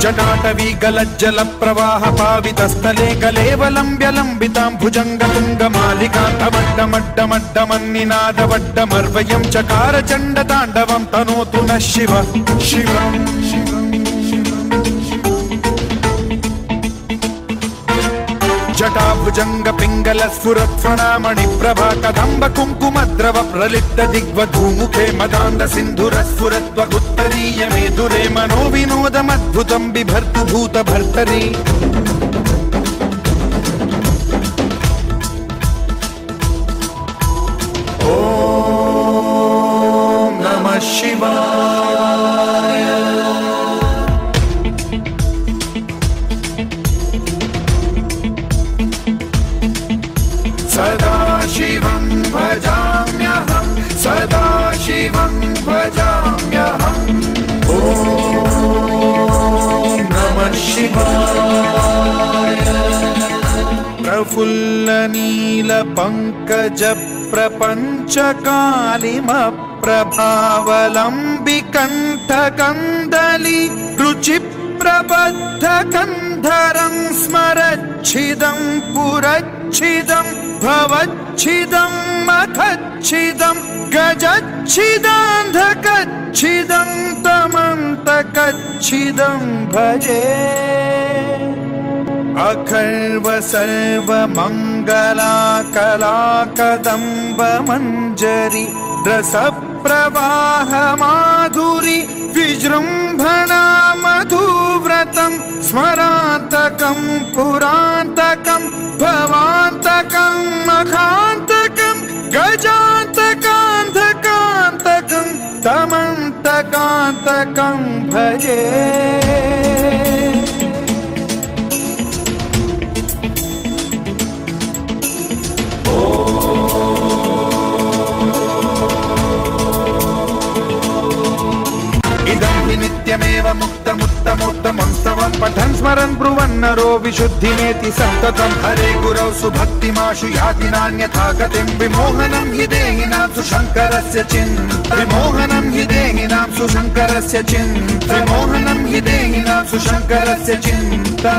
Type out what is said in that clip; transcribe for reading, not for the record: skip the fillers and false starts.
जटाटवी गलज्जल प्रवाह पावितस्थले कलेवलम्ब्य लम्बितां भुजङ्गतुङ्गमालिकान्तमड्डमड्डमड्डमन्निनादवड्डमर्वयं चकार चण्डताण्डवं तनोतु नः शिव शिवम् जटाभुजंग पिंगल स्फुरत्फणामणि प्रभा कदंब कुंकुमद्रव प्रलिप्त दिग्वधूमुखे मदान्ध सिन्धुर स्फुरत्वगुत्तरीय मेदुरे मनो विनोदमद्भुतं बिभर्तु भूत भर्तरि ॐ नमः शिवाय। सदा शिवं भजाम्यहं सदा शिवं भजाम्यहम् ॐ नमः शिवाय। प्रफुल्लनीलपङ्कज प्रपञ्चकालिमप्रभावलम्बिकण्ठकन्दली रुचिप्रबद्धकन्धरं स्मरच्छिदं पुरच्छिदं भवच्छिदं मखच्छिदं गजच्छिदान्धकच्छिदं तमन्तकच्छिदं भजे। अखर्व सर्वमङ्गलाकलाकदम्ब मञ्जरी रसप्रवाह माधुरी विजृम्भणा मधुव्रतं स्मरान्तकं पुरान्तकं भवान्तकं मखान्तकं गजान्तकान्धकान्तकं तमन्तकान्तकं भजे। नित्यमेव मुक्तमुत्तमोत्तमं स्तवं पठन् स्मरन् ब्रुवन्नरो विशुद्धिमेति सन्ततं हरे गुरौ सुभक्तिमाशु याति नान्यथा गतिं विमोहनं हि देहिनां सुशङ्करस्य चिन्ता विमोहनं हि देहिनां सुशङ्करस्य चिन्ता विमोहनं हि देहिनां सुशङ्करस्य चिन्ता।